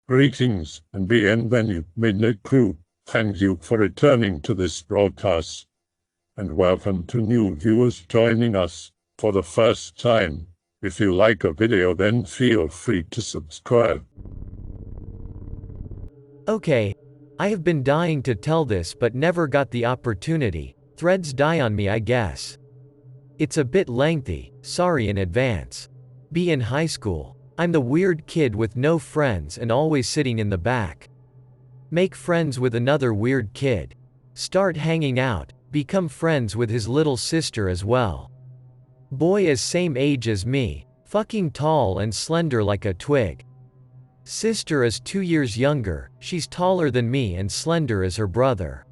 Greetings and bienvenue, midnight crew. Thank you for returning to this broadcast, and welcome to new viewers joining us for the first time. If you like a video, then feel free to subscribe. Okay. I have been dying to tell this but never got the opportunity. Threads die on me, I guess. It's a bit lengthy, sorry in advance. Be in high school. I'm the weird kid with no friends and always sitting in the back. Make friends with another weird kid. Start hanging out, become friends with his little sister as well. Boy is same age as me, fucking tall and slender like a twig. Sister is 2 years younger, she's taller than me and slender as her brother.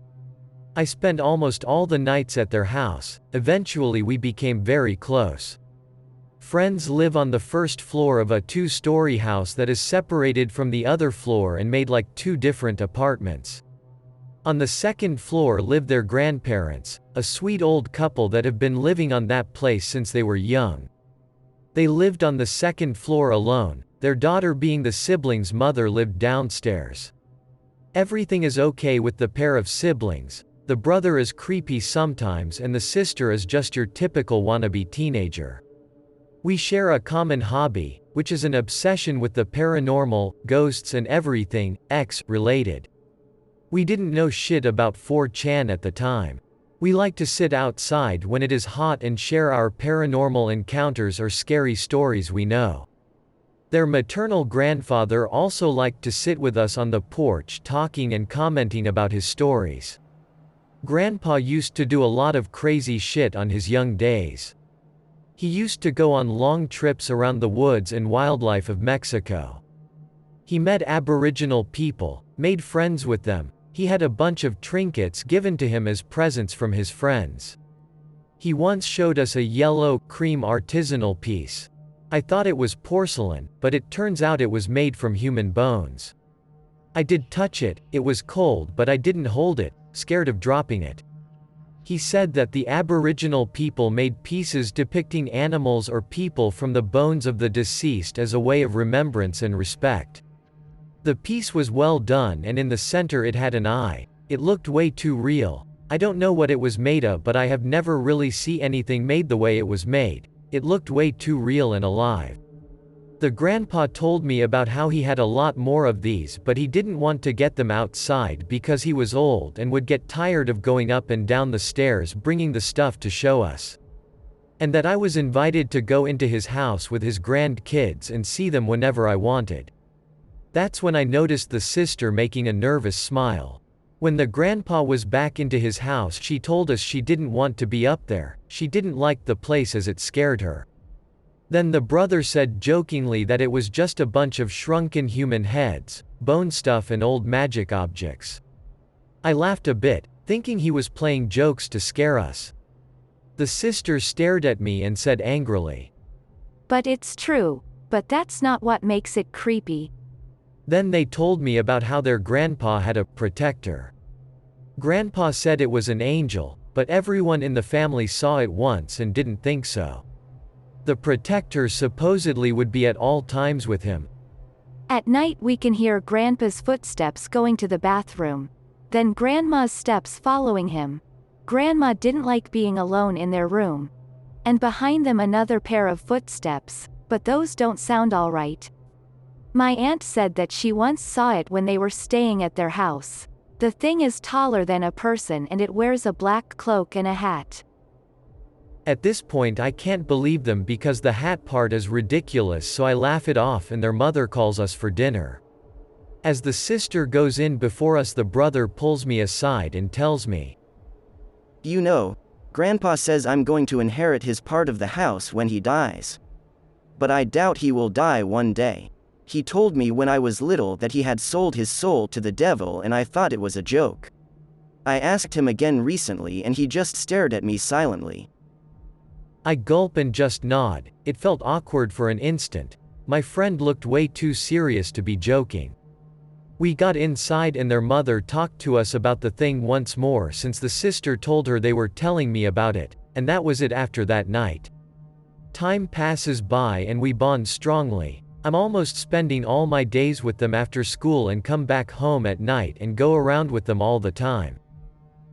I spent almost all the nights at their house, eventually we became very close. Friends live on the first floor of a 2-story house that is separated from the other floor and made like 2 different apartments. On the second floor live their grandparents, a sweet old couple that have been living on that place since they were young. They lived on the second floor alone, their daughter being the siblings' mother lived downstairs. Everything is okay with the pair of siblings. The brother is creepy sometimes and the sister is just your typical wannabe teenager. We share a common hobby, which is an obsession with the paranormal, ghosts and everything, X-related. We didn't know shit about 4chan at the time. We like to sit outside when it is hot and share our paranormal encounters or scary stories we know. Their maternal grandfather also liked to sit with us on the porch talking and commenting about his stories. Grandpa used to do a lot of crazy shit on his young days. He used to go on long trips around the woods and wildlife of Mexico. He met Aboriginal people, made friends with them. He had a bunch of trinkets given to him as presents from his friends. He once showed us a yellow, cream artisanal piece. I thought it was porcelain, but it turns out it was made from human bones. I did touch it, it was cold but I didn't hold it, scared of dropping it. He said that the Aboriginal people made pieces depicting animals or people from the bones of the deceased as a way of remembrance and respect. The piece was well done and in the center it had an eye. It looked way too real. I don't know what it was made of, but I have never really seen anything made the way it was made. It looked way too real and alive. The grandpa told me about how he had a lot more of these but he didn't want to get them outside because he was old and would get tired of going up and down the stairs bringing the stuff to show us. And that I was invited to go into his house with his grandkids and see them whenever I wanted. That's when I noticed the sister making a nervous smile. When the grandpa was back into his house, she told us she didn't want to be up there, she didn't like the place as it scared her. Then the brother said jokingly that it was just a bunch of shrunken human heads, bone stuff and old magic objects. I laughed a bit, thinking he was playing jokes to scare us. The sister stared at me and said angrily, "But it's true, but that's not what makes it creepy." Then they told me about how their grandpa had a protector. Grandpa said it was an angel, but everyone in the family saw it once and didn't think so. The protector supposedly would be at all times with him. At night we can hear Grandpa's footsteps going to the bathroom. Then Grandma's steps following him. Grandma didn't like being alone in their room. And behind them another pair of footsteps, but those don't sound all right. My aunt said that she once saw it when they were staying at their house. The thing is taller than a person and it wears a black cloak and a hat. At this point I can't believe them because the hat part is ridiculous, so I laugh it off and their mother calls us for dinner. As the sister goes in before us, the brother pulls me aside and tells me, "You know, Grandpa says I'm going to inherit his part of the house when he dies. But I doubt he will die one day. He told me when I was little that he had sold his soul to the devil and I thought it was a joke. I asked him again recently and he just stared at me silently." I gulp and just nod. It felt awkward for an instant. My friend looked way too serious to be joking. We got inside and their mother talked to us about the thing once more since the sister told her they were telling me about it, and that was it after that night. Time passes by and we bond strongly. I'm almost spending all my days with them after school and come back home at night and go around with them all the time.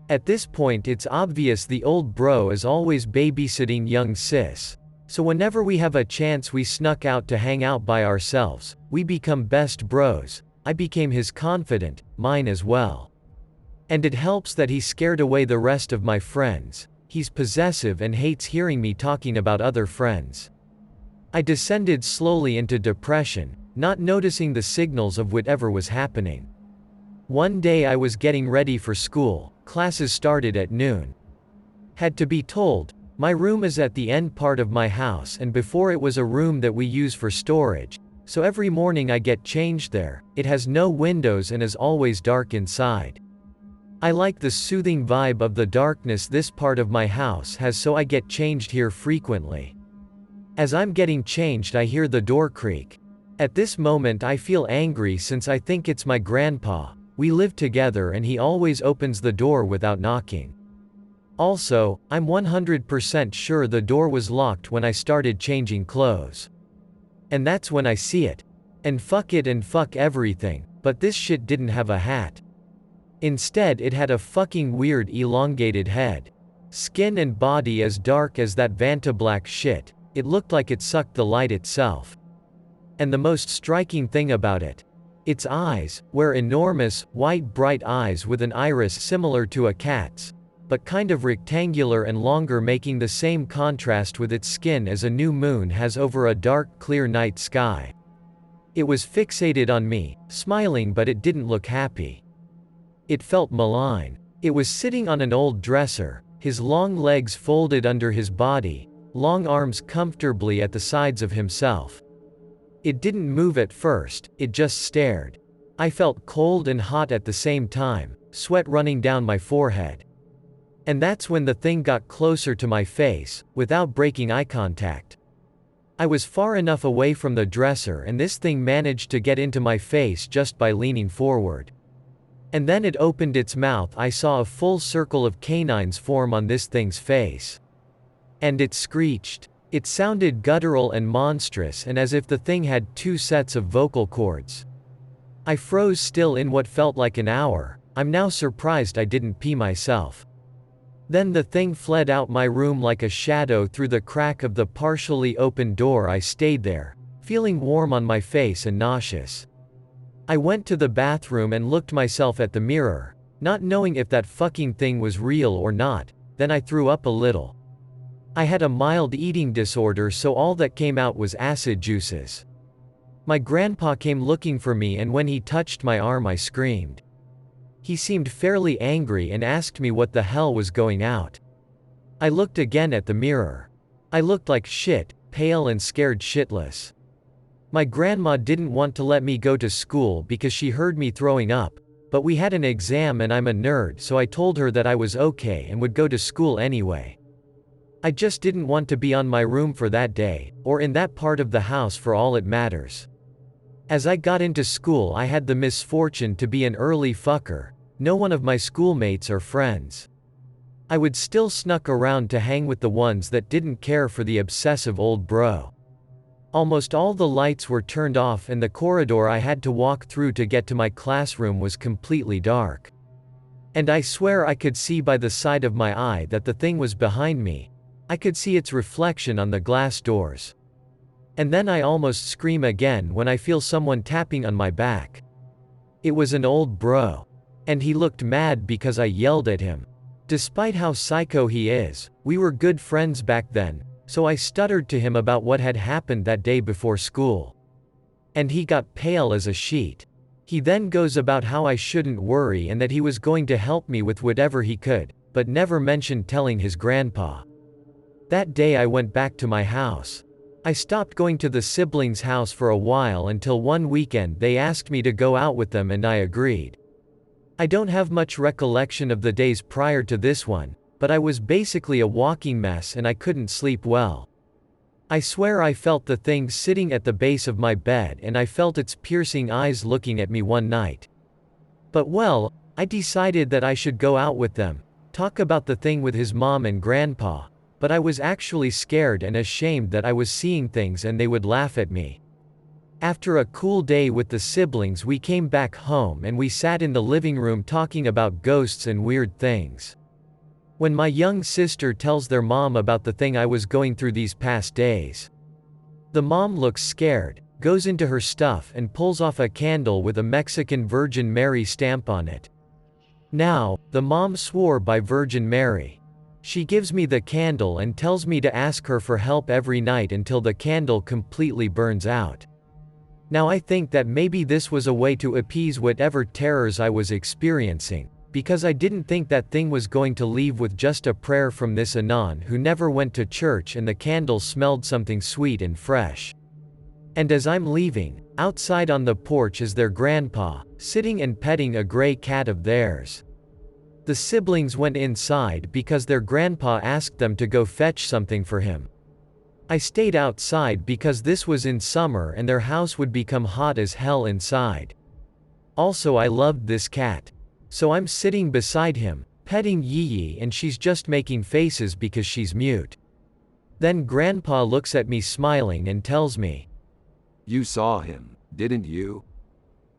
At this point it's obvious the old bro is always babysitting young sis. So whenever we have a chance we snuck out to hang out by ourselves, we become best bros. I became his confidant, mine as well. And it helps that he scared away the rest of my friends. He's possessive and hates hearing me talking about other friends. I descended slowly into depression, not noticing the signals of whatever was happening. One day I was getting ready for school, classes started at noon. Had to be told, my room is at the end part of my house and before it was a room that we use for storage, so every morning I get changed there. It has no windows and is always dark inside. I like the soothing vibe of the darkness this part of my house has, so I get changed here frequently. As I'm getting changed I hear the door creak. At this moment I feel angry since I think it's my grandpa. We live together and he always opens the door without knocking. Also, I'm 100% sure the door was locked when I started changing clothes. And that's when I see it. And fuck it and fuck everything, but this shit didn't have a hat. Instead it had a fucking weird elongated head. Skin and body as dark as that Vanta black shit. It looked like it sucked the light itself. And the most striking thing about it, its eyes were enormous, white bright eyes with an iris similar to a cat's, but kind of rectangular and longer, making the same contrast with its skin as a new moon has over a dark clear night sky. It was fixated on me, smiling, but it didn't look happy. It felt malign. It was sitting on an old dresser, his long legs folded under his body, long arms comfortably at the sides of himself. It didn't move at first, it just stared. I felt cold and hot at the same time, sweat running down my forehead. And that's when the thing got closer to my face, without breaking eye contact. I was far enough away from the dresser and this thing managed to get into my face just by leaning forward. And then it opened its mouth. I saw a full circle of canines form on this thing's face. And it screeched. It sounded guttural and monstrous, and as if the thing had two sets of vocal cords. I froze still in what felt like an hour. I'm now surprised I didn't pee myself. Then the thing fled out my room like a shadow through the crack of the partially open door. I stayed there, feeling warm on my face and nauseous. I went to the bathroom and looked myself at the mirror, not knowing if that fucking thing was real or not. Then I threw up a little. I had a mild eating disorder, so all that came out was acid juices. My grandpa came looking for me, and when he touched my arm I screamed. He seemed fairly angry and asked me what the hell was going out. I looked again at the mirror. I looked like shit, pale and scared shitless. My grandma didn't want to let me go to school because she heard me throwing up, but we had an exam and I'm a nerd, so I told her that I was okay and would go to school anyway. I just didn't want to be on my room for that day, or in that part of the house for all it matters. As I got into school I had the misfortune to be an early fucker. No one of my schoolmates or friends. I would still snuck around to hang with the ones that didn't care for the obsessive old bro. Almost all the lights were turned off and the corridor I had to walk through to get to my classroom was completely dark. And I swear I could see by the side of my eye that the thing was behind me. I could see its reflection on the glass doors. And then I almost scream again when I feel someone tapping on my back. It was an old bro. And he looked mad because I yelled at him. Despite how psycho he is, we were good friends back then, so I stuttered to him about what had happened that day before school. And he got pale as a sheet. He then goes about how I shouldn't worry and that he was going to help me with whatever he could, but never mentioned telling his grandpa. That day I went back to my house. I stopped going to the siblings' house for a while until one weekend they asked me to go out with them and I agreed. I don't have much recollection of the days prior to this one, but I was basically a walking mess and I couldn't sleep well. I swear I felt the thing sitting at the base of my bed and I felt its piercing eyes looking at me one night. But well, I decided that I should go out with them, talk about the thing with his mom and grandpa, but I was actually scared and ashamed that I was seeing things and they would laugh at me. After a cool day with the siblings, we came back home and we sat in the living room talking about ghosts and weird things. When my young sister tells their mom about the thing I was going through these past days, the mom looks scared, goes into her stuff and pulls off a candle with a Mexican Virgin Mary stamp on it. Now, the mom swore by Virgin Mary. She gives me the candle and tells me to ask her for help every night until the candle completely burns out. Now I think that maybe this was a way to appease whatever terrors I was experiencing, because I didn't think that thing was going to leave with just a prayer from this Anon who never went to church, and the candle smelled something sweet and fresh. And as I'm leaving, outside on the porch is their grandpa, sitting and petting a gray cat of theirs. The siblings went inside because their grandpa asked them to go fetch something for him. I stayed outside because this was in summer and their house would become hot as hell inside. Also, I loved this cat. So I'm sitting beside him, petting Yee, and she's just making faces because she's mute. Then Grandpa looks at me smiling and tells me, "You saw him, didn't you?"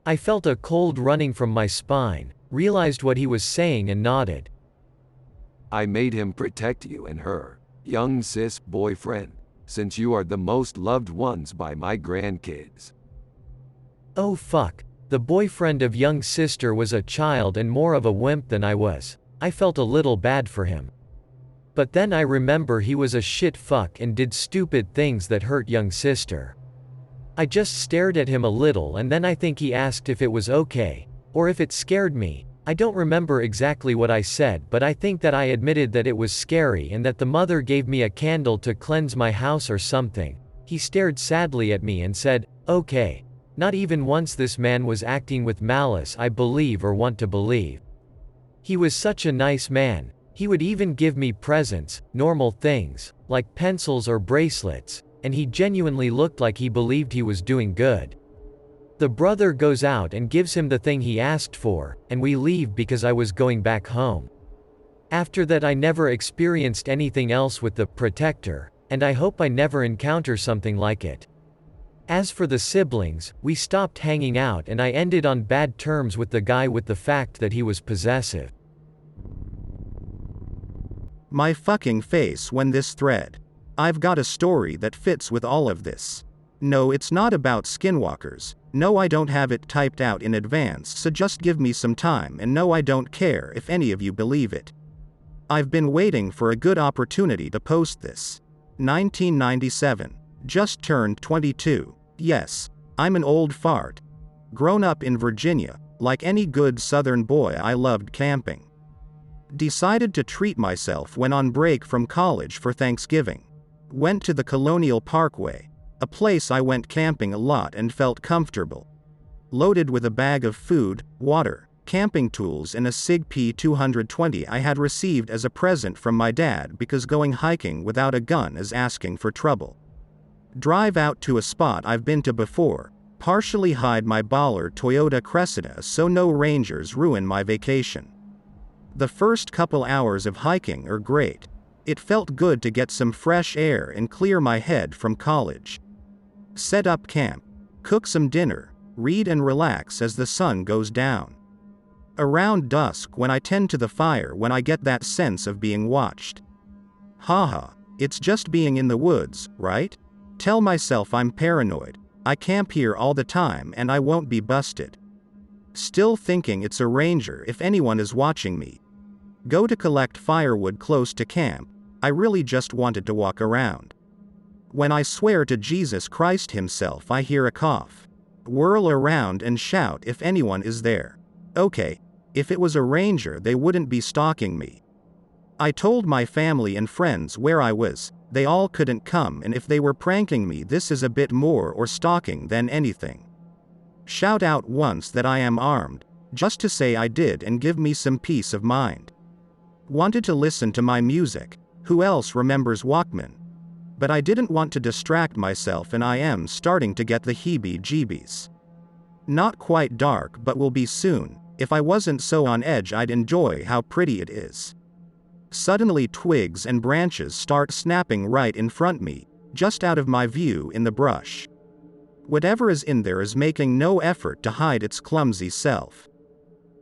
I felt a cold running from my spine, realized what he was saying and nodded. "I made him protect you and her, young sis boyfriend, since you are the most loved ones by my grandkids." Oh fuck. The boyfriend of young sister was a child and more of a wimp than I was. I felt a little bad for him. But then I remember he was a shit fuck and did stupid things that hurt young sister. I just stared at him a little and then I think he asked if it was okay, or if it scared me. I don't remember exactly what I said, but I think that I admitted that it was scary and that the mother gave me a candle to cleanse my house or something. He stared sadly at me and said, "Okay." Not even once this man was acting with malice, I believe or want to believe. He was such a nice man. He would even give me presents, normal things, like pencils or bracelets, and he genuinely looked like he believed he was doing good. The brother goes out and gives him the thing he asked for, and we leave because I was going back home. After that I never experienced anything else with the protector, and I hope I never encounter something like it. As for the siblings, we stopped hanging out and I ended on bad terms with the guy with the fact that he was possessive. My fucking face when this thread. I've got a story that fits with all of this. No, it's not about skinwalkers. No, I don't have it typed out in advance, so just give me some time, and no, I don't care if any of you believe it. I've been waiting for a good opportunity to post this. 1997. Just turned 22. Yes, I'm an old fart. Grown up in Virginia, like any good southern boy, I loved camping. Decided to treat myself when on break from college for Thanksgiving. Went to the Colonial Parkway, a place I went camping a lot and felt comfortable. Loaded with a bag of food, water, camping tools and a SIG P220 I had received as a present from my dad because going hiking without a gun is asking for trouble. Drive out to a spot I've been to before, partially hide my baller Toyota Cressida so no rangers ruin my vacation. The first couple hours of hiking are great. It felt good to get some fresh air and clear my head from college. Set up camp, cook some dinner, read and relax as the sun goes down. Around dusk when I tend to the fire when I get that sense of being watched. Haha, it's just being in the woods, right? Tell myself I'm paranoid. I camp here all the time and I won't be busted. Still thinking it's a ranger if anyone is watching me. Go to collect firewood close to camp. I really just wanted to walk around. When I swear to Jesus Christ himself, I hear a cough. Whirl around and shout if anyone is there. Okay, if it was a ranger they wouldn't be stalking me. I told my family and friends where I was. They all couldn't come, and if they were pranking me, this is a bit more or stalking than anything. Shout out once that I am armed, just to say I did and give me some peace of mind. Wanted to listen to my music. Who else remembers Walkman? But I didn't want to distract myself and I am starting to get the heebie-jeebies. Not quite dark but will be soon. If I wasn't so on edge I'd enjoy how pretty it is. Suddenly twigs and branches start snapping right in front me, just out of my view in the brush. Whatever is in there is making no effort to hide its clumsy self.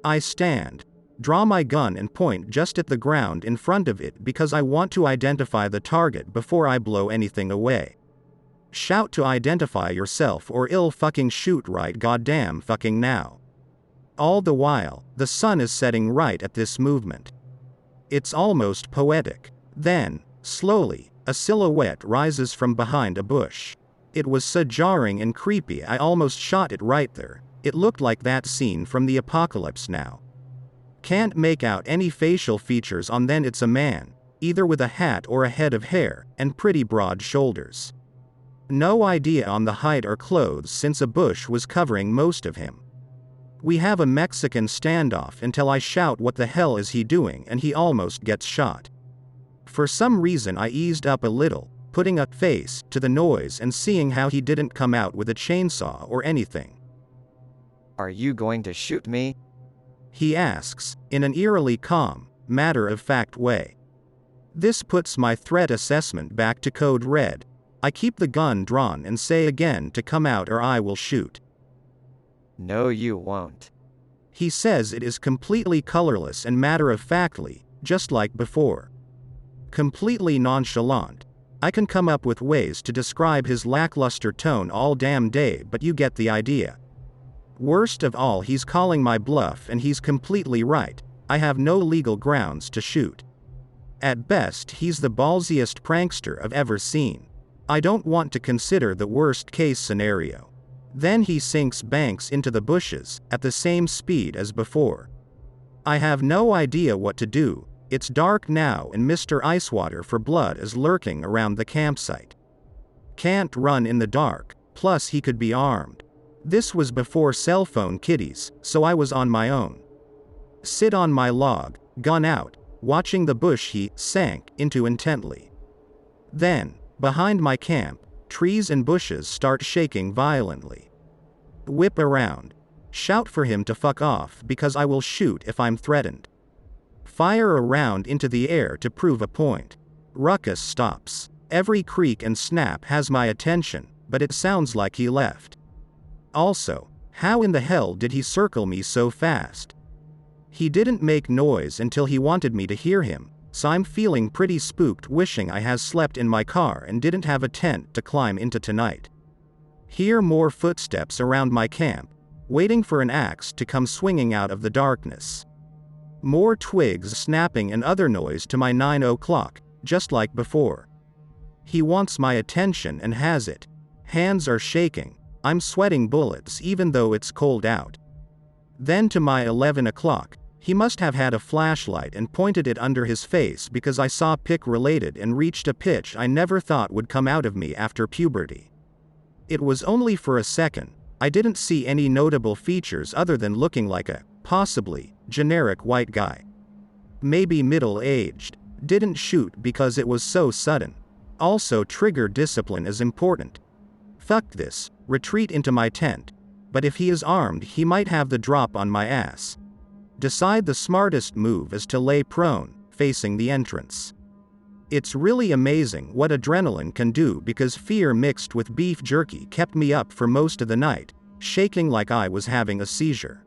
I stand, draw my gun and point just at the ground in front of it because I want to identify the target before I blow anything away. Shout to identify yourself or ill fucking shoot right goddamn fucking now. All the while, the sun is setting right at this movement. It's almost poetic. Then, slowly, a silhouette rises from behind a bush. It was so jarring and creepy I almost shot it right there. It looked like that scene from the Apocalypse Now. Can't make out any facial features on. Then it's a man, either with a hat or a head of hair, and pretty broad shoulders. No idea on the height or clothes since a bush was covering most of him. We have a Mexican standoff until I shout what the hell is he doing and he almost gets shot. For some reason I eased up a little, putting a face to the noise and seeing how he didn't come out with a chainsaw or anything. Are you going to shoot me? He asks, in an eerily calm, matter-of-fact way. This puts my threat assessment back to code red. I keep the gun drawn and say again to come out or I will shoot. No, you won't. He says it is completely colorless and matter-of-factly, just like before. Completely nonchalant. I can come up with ways to describe his lackluster tone all damn day, but you get the idea. Worst of all, he's calling my bluff and he's completely right. I have no legal grounds to shoot. At best, he's the ballsiest prankster I've ever seen. I don't want to consider the worst case scenario. Then he sinks banks into the bushes, at the same speed as before. I have no idea what to do. It's dark now and Mr. Icewater for Blood is lurking around the campsite. Can't run in the dark, plus he could be armed. This was before cell phone kiddies, so I was on my own. Sit on my log, gun out, watching the bush he sank into intently. Then, behind my camp, trees and bushes start shaking violently. Whip around. Shout for him to fuck off because I will shoot if I'm threatened. Fire a round into the air to prove a point. Ruckus stops. Every creak and snap has my attention, but it sounds like he left. Also, how in the hell did he circle me so fast? He didn't make noise until he wanted me to hear him, so I'm feeling pretty spooked, wishing I had slept in my car and didn't have a tent to climb into tonight. Hear more footsteps around my camp, waiting for an axe to come swinging out of the darkness. More twigs snapping and other noise to my 9 o'clock, just like before. He wants my attention and has it. Hands are shaking. I'm sweating bullets even though it's cold out. Then to my 11 o'clock, he must have had a flashlight and pointed it under his face because I saw pick related and reached a pitch I never thought would come out of me after puberty. It was only for a second. I didn't see any notable features other than looking like a, possibly, generic white guy. Maybe middle-aged. Didn't shoot because it was so sudden. Also, trigger discipline is important. Fuck this, retreat into my tent. But if he is armed, he might have the drop on my ass. Decide the smartest move is to lay prone, facing the entrance. It's really amazing what adrenaline can do because fear mixed with beef jerky kept me up for most of the night, shaking like I was having a seizure.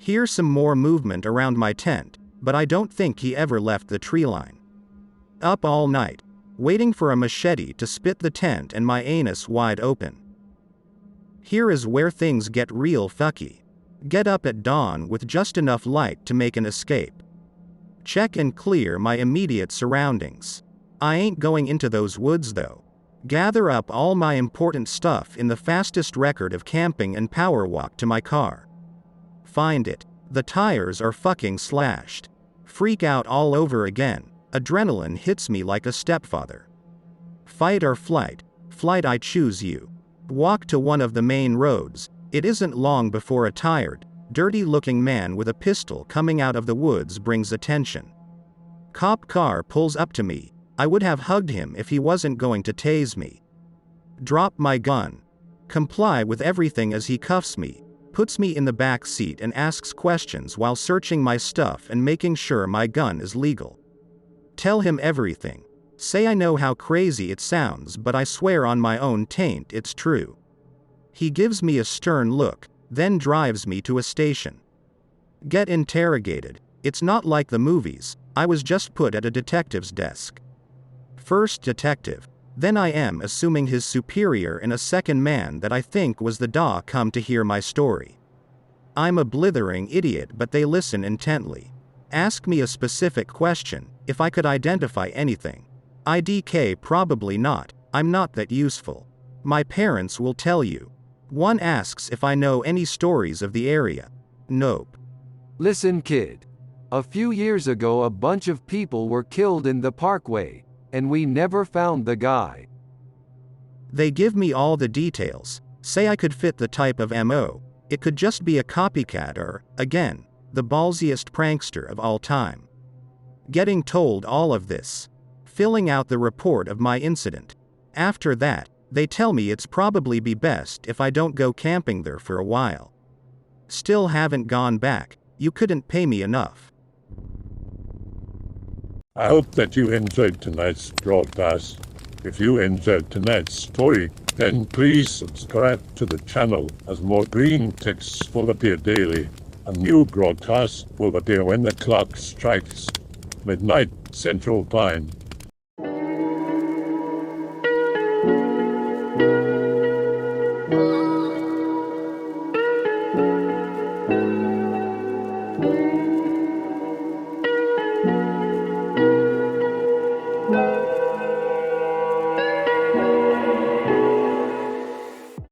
Here's some more movement around my tent, but I don't think he ever left the tree line. Up all night, waiting for a machete to spit the tent and my anus wide open. Here is where things get real fucky. Get up at dawn with just enough light to make an escape. Check and clear my immediate surroundings. I ain't going into those woods though. Gather up all my important stuff in the fastest record of camping and power walk to my car. Find it. The tires are fucking slashed. Freak out all over again. Adrenaline hits me like a stepfather. Fight or flight. Flight, I choose you. Walk to one of the main roads. It isn't long before a tired, dirty-looking man with a pistol coming out of the woods brings attention. Cop car pulls up to me. I would have hugged him if he wasn't going to tase me. Drop my gun. Comply with everything as he cuffs me, puts me in the back seat and asks questions while searching my stuff and making sure my gun is legal. Tell him everything. Say I know how crazy it sounds, but I swear on my own taint it's true. He gives me a stern look, then drives me to a station. Get interrogated. It's not like the movies, I was just put at a detective's desk. First detective, then I am assuming his superior and a second man that I think was the daw come to hear my story. I'm a blithering idiot, but they listen intently. Ask me a specific question, if I could identify anything. IDK probably not, I'm not that useful. My parents will tell you. One asks if I know any stories of the area. Nope. Listen, kid. A few years ago, a bunch of people were killed in the parkway, and we never found the guy. They give me all the details, say I could fit the type of MO. It could just be a copycat or, again, the ballsiest prankster of all time. Getting told all of this. Filling out the report of my incident. After that, they tell me it's probably be best if I don't go camping there for a while. Still haven't gone back, you couldn't pay me enough. I hope that you enjoyed tonight's broadcast. If you enjoyed tonight's story, then please subscribe to the channel as more Greentext will appear daily. A new broadcast will appear when the clock strikes midnight Central Time.